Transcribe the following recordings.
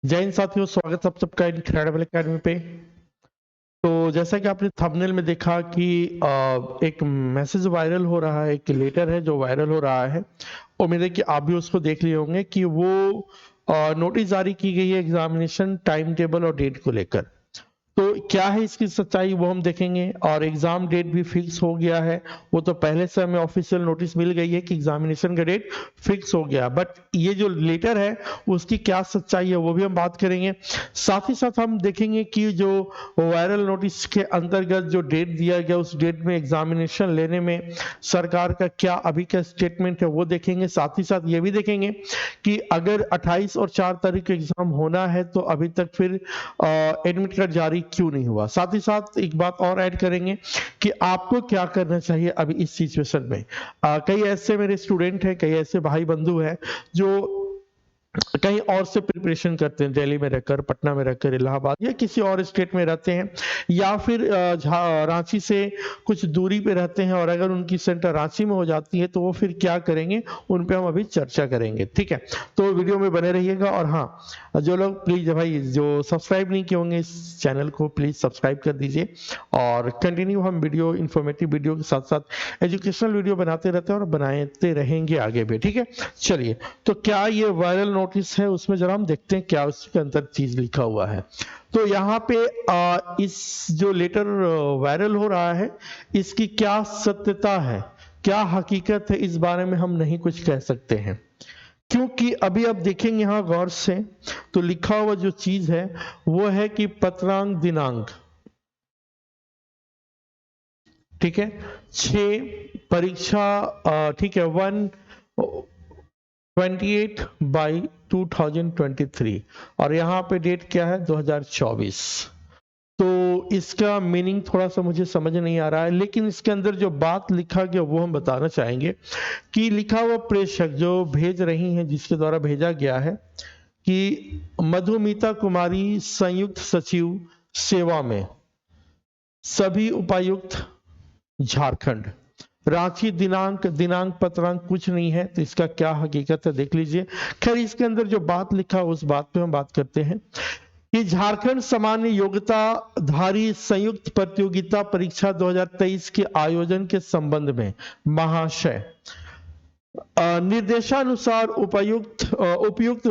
जय हिंद साथियों, स्वागत है आप सबका इनक्रेडिबल एकेडमी पे। तो जैसा कि आपने थंबनेल में देखा कि एक मैसेज वायरल हो रहा है, एक लेटर है जो वायरल हो रहा है। उम्मीद है कि आप भी उसको देख लिए होंगे कि वो नोटिस जारी की गई है एग्जामिनेशन टाइम टेबल और डेट को लेकर। तो क्या है इसकी सच्चाई वो हम देखेंगे, और एग्जाम डेट भी फिक्स हो गया है। वो तो पहले से हमें ऑफिशियल नोटिस मिल गई है कि एग्जामिनेशन का डेट फिक्स हो गया, बट ये जो लेटर है उसकी क्या सच्चाई है वो भी हम बात करेंगे। साथ ही साथ हम देखेंगे कि जो वायरल नोटिस के अंतर्गत जो डेट दिया गया उस डेट में एग्जामिनेशन लेने में सरकार का क्या अभी का स्टेटमेंट है वो देखेंगे। साथ ही साथ ये भी देखेंगे कि अगर 28 और 4 तारीख को एग्जाम होना है तो अभी तक फिर एडमिट कार्ड जारी क्यों नहीं हुआ। साथ ही साथ एक बात और ऐड करेंगे कि आपको क्या करना चाहिए अभी इस सिचुएशन में। कई ऐसे मेरे स्टूडेंट हैं, कई ऐसे भाई बंधु हैं जो कहीं और से प्रिपरेशन करते हैं, दिल्ली में रहकर, पटना में रहकर, इलाहाबाद या किसी और स्टेट में रहते हैं, या फिर रांची से कुछ दूरी पे रहते हैं, और अगर उनकी सेंटर रांची में हो जाती है तो वो फिर क्या करेंगे, उन पे हम अभी चर्चा करेंगे। ठीक है, तो वीडियो में बने रहिएगा। और हाँ, जो लोग प्लीज भाई जो सब्सक्राइब नहीं किए होंगे इस चैनल को प्लीज सब्सक्राइब कर दीजिए। और कंटिन्यू हम वीडियो, इंफॉर्मेटिव वीडियो के साथ साथ एजुकेशनल वीडियो बनाते रहते हैं और बनाते रहेंगे आगे भी। ठीक है, चलिए। तो क्या ये वायरल नोटिस है, उसमें जरा हम देखते हैं क्या उसके अंदर चीज लिखा हुआ है। तो यहाँ पे इस जो लेटर वायरल हो रहा है इसकी क्या सत्यता है, क्या हकीकत है, इस बारे में हम नहीं कुछ कह सकते हैं, क्योंकि अभी आप देखेंगे यहाँ गौर से तो लिखा हुआ जो चीज है वो है कि पत्रांक दिनांक, ठीक है, 6 परीक्षा, ठीक है, 1/28/2023, और यहाँ पे डेट क्या है 2024। तो इसका मीनिंग थोड़ा सा मुझे समझ नहीं आ रहा है, लेकिन इसके अंदर जो बात लिखा गया वो हम बताना चाहेंगे कि लिखा हुआ प्रेषक जो भेज रही हैं, जिसके द्वारा भेजा गया है कि मधुमिता कुमारी संयुक्त सचिव सेवा में, सभी उपायुक्त झारखंड, रांची, दिनांक दिनांक पत्रांक कुछ नहीं है, तो इसका क्या हकीकत है देख लीजिए। खैर, इसके अंदर जो बात लिखा उस बात पे हम बात करते हैं कि झारखंड सामान्य योग्यताधारी संयुक्त प्रतियोगिता परीक्षा 2023 के आयोजन के संबंध में महाशय, निर्देशानुसार उपयुक्त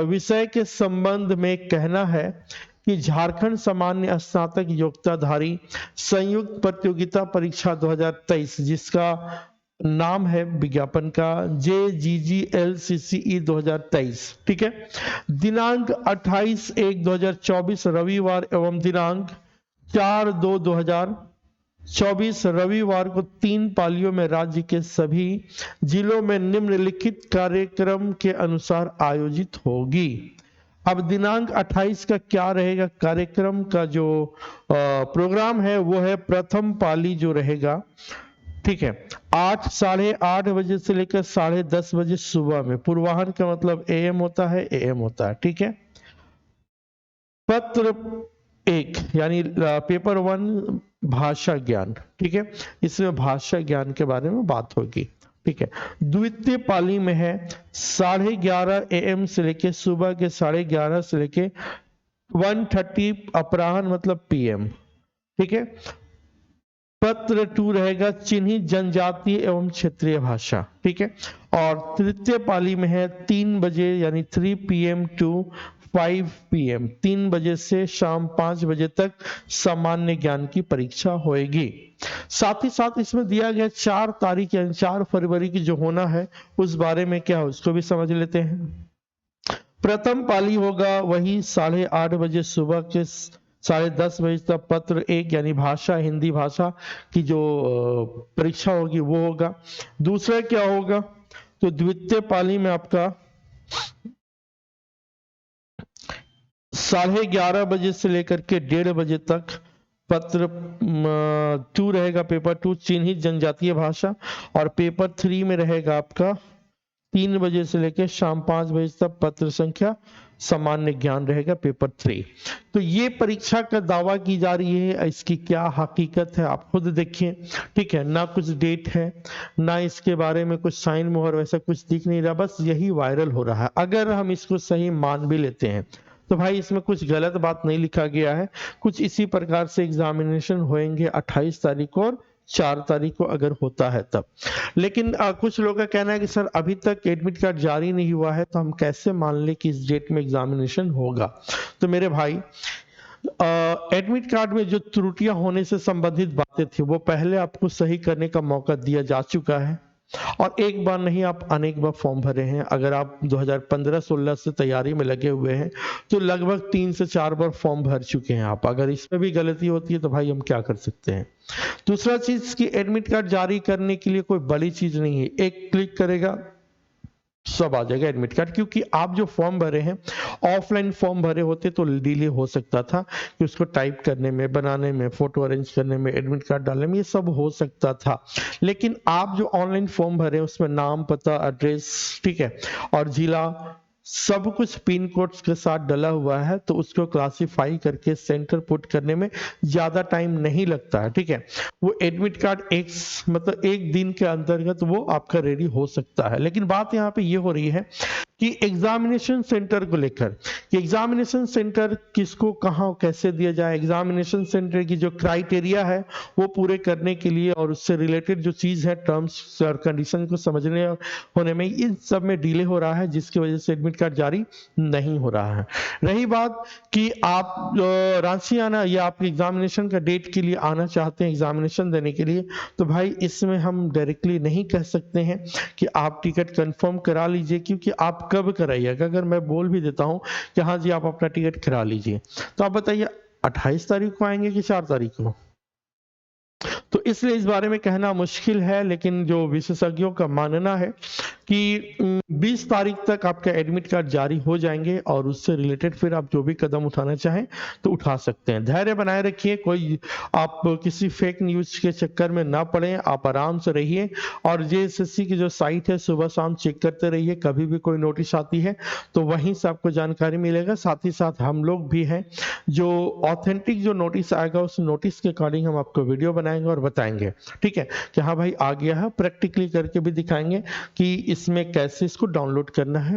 विषय के संबंध में कहना है कि झारखंड सामान्य स्नातक योग्यताधारी संयुक्त प्रतियोगिता परीक्षा 2023, जिसका नाम है विज्ञापन का JGGLCCE 2023, ठीक है, दिनांक 28/1/2024 रविवार एवं दिनांक 4/2/2024 रविवार को 3 पालियों में राज्य के सभी जिलों में निम्नलिखित कार्यक्रम के अनुसार आयोजित होगी। अब दिनांक 28 का क्या रहेगा, कार्यक्रम का जो प्रोग्राम है वो है प्रथम पाली जो रहेगा, ठीक है, 8:30 से लेकर 10:30 सुबह में। पूर्वाहन का मतलब AM होता है, AM होता है, ठीक है। पत्र 1 यानी पेपर 1 भाषा ज्ञान, ठीक है, इसमें भाषा ज्ञान के बारे में बात होगी, ठीक है। द्वितीय पाली में है 11:30 AM से लेके सुबह के 11:30 से लेके 1:30 अपराह्न मतलब PM, ठीक है। पत्र 2 रहेगा चिन्हित जनजातीय एवं क्षेत्रीय भाषा, ठीक है। और तृतीय पाली में है 3 बजे यानी 3 PM टू 5 PM, 3 बजे से शाम 5 बजे तक सामान्य ज्ञान की परीक्षा होएगी। साथ ही साथ इसमें दिया गया 4 तारीख यानी 4 फरवरी की जो होना है उस बारे में क्या है उसको भी समझ लेते हैं। प्रथम पाली होगा वही 8:30 सुबह के 10:30 तक। पत्र 1 यानी भाषा, हिंदी भाषा की जो परीक्षा होगी वो होगा। दूसरा क्या होगा, तो द्वितीय पाली में आपका 11:30 से लेकर के 1:30 तक पत्र 2 रहेगा, पेपर 2 चिन्हित जनजातीय भाषा, और पेपर 3 में रहेगा आपका 3 बजे से लेकर शाम 5 बजे तक पत्र संख्या सामान्य ज्ञान रहेगा, पेपर 3। तो ये परीक्षा का दावा की जा रही है, इसकी क्या हकीकत है आप खुद देखिए, ठीक है ना। कुछ डेट है ना इसके बारे में कुछ साइन मोहर वैसा कुछ दिख नहीं रहा, बस यही वायरल हो रहा है। अगर हम इसको सही मान भी लेते हैं तो भाई इसमें कुछ गलत बात नहीं लिखा गया है, कुछ इसी प्रकार से एग्जामिनेशन होंगे 28 तारीख को और 4 तारीख को अगर होता है तब। लेकिन कुछ लोगों का कहना है कि सर अभी तक एडमिट कार्ड जारी नहीं हुआ है तो हम कैसे मान लें कि इस डेट में एग्जामिनेशन होगा। तो मेरे भाई एडमिट कार्ड में जो त्रुटियां होने से संबंधित बातें थी वो पहले आपको सही करने का मौका दिया जा चुका है, और एक बार नहीं आप अनेक बार फॉर्म भरे हैं। अगर आप 2015-16 से तैयारी में लगे हुए हैं तो लगभग 3 से 4 बार फॉर्म भर चुके हैं आप। अगर इसमें भी गलती होती है तो भाई हम क्या कर सकते हैं। दूसरा चीज कि एडमिट कार्ड जारी करने के लिए कोई बड़ी चीज नहीं है, एक क्लिक करेगा सब आ जाएगा एडमिट कार्ड। क्योंकि आप जो फॉर्म भरे हैं, ऑफलाइन फॉर्म भरे होते तो डिले हो सकता था कि उसको टाइप करने में, बनाने में, फोटो अरेंज करने में, एडमिट कार्ड डालने में, ये सब हो सकता था। लेकिन आप जो ऑनलाइन फॉर्म भरे उसमें नाम, पता, एड्रेस, ठीक है, और जिला सब कुछ पिन कोड्स के साथ डला हुआ है, तो उसको क्लासिफाई करके सेंटर पुट करने में ज्यादा टाइम नहीं लगता है, ठीक है। वो एडमिट कार्ड मतलब एक दिन के अंतर्गत वो आपका रेडी हो सकता है। लेकिन बात यहाँ पे ये हो रही है कि एग्जामिनेशन सेंटर को लेकर कि एग्जामिनेशन सेंटर किसको कहाँ कैसे दिया जाए, एग्जामिनेशन सेंटर की जो क्राइटेरिया है वो पूरे करने के लिए और उससे रिलेटेड जो चीज है, टर्म्स और कंडीशन को समझने होने में इन सब में डिले हो रहा है, जिसकी वजह से एडमिट कार्ड जारी नहीं हो रहा है। रही बात कि आप रांची आना या आप एग्जामिनेशन का डेट के लिए आना चाहते हैं एग्जामिनेशन देने के लिए, तो भाई इसमें हम डायरेक्टली नहीं कह सकते हैं कि आप टिकट कंफर्म करा लीजिए, क्योंकि आप कब कराइएगा। अगर मैं बोल भी देता हूं कि हाँ जी आप अपना टिकट करा लीजिए, तो आप बताइए 28 तारीख को आएंगे कि 4 तारीख को। तो इसलिए इस बारे में कहना मुश्किल है, लेकिन जो विशेषज्ञों का मानना है कि 20 तारीख तक आपका एडमिट कार्ड जारी हो जाएंगे और उससे रिलेटेड फिर आप जो भी कदम उठाना चाहें तो उठा सकते हैं। धैर्य बनाए रखिए, कोई आप किसी फेक न्यूज के चक्कर में ना पड़े, आप आराम से रहिए और जेएसएससी की जो साइट है सुबह शाम चेक करते रहिए। कभी भी कोई नोटिस आती है तो वहीं से आपको जानकारी मिलेगा। साथ ही साथ हम लोग भी हैं, जो ऑथेंटिक जो नोटिस आएगा उस नोटिस के अकॉर्डिंग हम आपको वीडियो बनाएंगे और बताएंगे, ठीक है, कि हाँ भाई आ गया है, प्रैक्टिकली करके भी दिखाएंगे कि इसमें कैसे इसको डाउनलोड करना है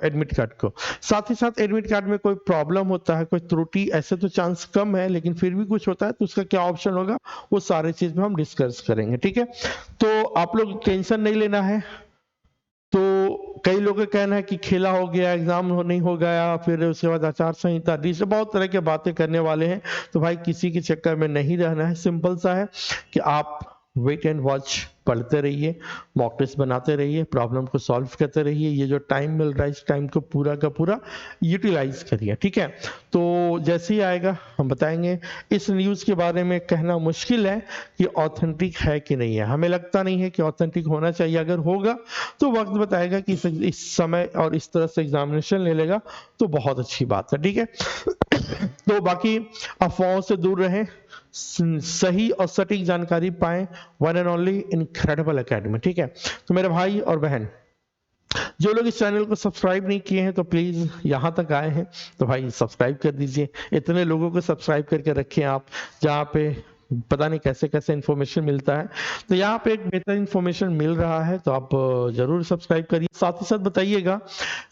एडमिट कार्ड को। साथ ही साथ एडमिट कार्ड में कोई प्रॉब्लम होता है, कोई त्रुटि, ऐसे तो चांस कम है लेकिन फिर भी कुछ होता है तो उसका क्या ऑप्शन होगा वो सारे चीज में हम डिस्कस करेंगे, ठीक है। तो आप लोग टेंशन नहीं लेना है। तो कई लोगों का कहना है कि खेला हो गया, एग्जाम नहीं हो गया, फिर उसके बाद आचार संहिता, बहुत तरह की बातें करने वाले हैं। तो भाई किसी के चक्कर में नहीं रहना है, सिंपल सा है कि आप वेट एंड वॉच पढ़ते रहिए, मॉक टेस्ट बनाते रहिए, प्रॉब्लम को सॉल्व करते रहिए। ये जो टाइम मिल रहा है इस टाइम को पूरा का पूरा यूटिलाइज करिए, ठीक है। तो जैसे ही आएगा हम बताएंगे। इस न्यूज के बारे में कहना मुश्किल है कि ऑथेंटिक है कि नहीं है, हमें लगता नहीं है कि ऑथेंटिक होना चाहिए। अगर होगा तो वक्त बताएगा कि इस समय और इस तरह से एग्जामिनेशन ले लेगा तो बहुत अच्छी बात है, ठीक है। तो बाकी अफवाहों से दूर रहें, सही और सटीक जानकारी पाएं, one and only incredible academy, ठीक है। तो मेरे भाई और बहन, जो लोग इस चैनल को सब्सक्राइब नहीं किए हैं तो प्लीज यहां तक आए हैं तो भाई सब्सक्राइब कर दीजिए। इतने लोगों को सब्सक्राइब करके रखें आप, जहाँ पे पता नहीं कैसे कैसे इंफॉर्मेशन मिलता है, तो यहाँ पे एक बेहतर इंफॉर्मेशन मिल रहा है तो आप जरूर सब्सक्राइब करिए। साथ ही साथ बताइएगा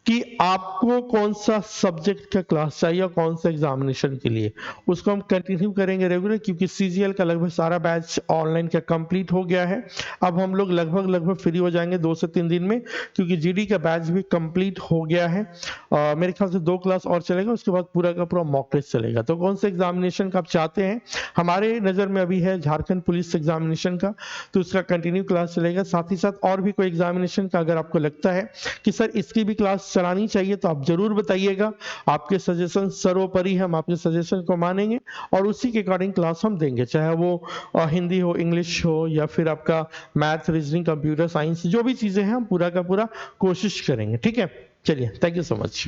कि आपको कौन सा सब्जेक्ट का क्लास चाहिए और कौन सा एग्जामिनेशन के लिए, उसको हम कंटिन्यू करेंगे रेगुलर, क्योंकि सीजीएल का लगभग सारा बैच ऑनलाइन का कंप्लीट हो गया है। अब हम लोग लगभग फ्री हो जाएंगे 2 से 3 दिन में, क्योंकि जीडी का बैच भी कंप्लीट हो गया है। मेरे ख्याल से 2 क्लास और चलेगा, उसके बाद पूरा का पूरा मॉक टेस्ट चलेगा। तो कौन से एग्जामिनेशन का आप चाहते हैं, हमारे नजर में अभी है झारखंड पुलिस एग्जामिनेशन का, तो उसका कंटिन्यू क्लास चलेगा। साथ ही साथ और भी कोई एग्जामिनेशन का अगर आपको लगता है कि सर इसकी भी क्लास चलानी चाहिए तो आप जरूर बताइएगा। आपके सजेशन सर्वोपरि, हम आपके सजेशन को मानेंगे और उसी के अकॉर्डिंग क्लास हम देंगे, चाहे वो हिंदी हो, इंग्लिश हो, या फिर आपका मैथ, रीजनिंग, कंप्यूटर साइंस, जो भी चीजें हैं हम पूरा का पूरा कोशिश करेंगे, ठीक है। चलिए, थैंक यू सो मच।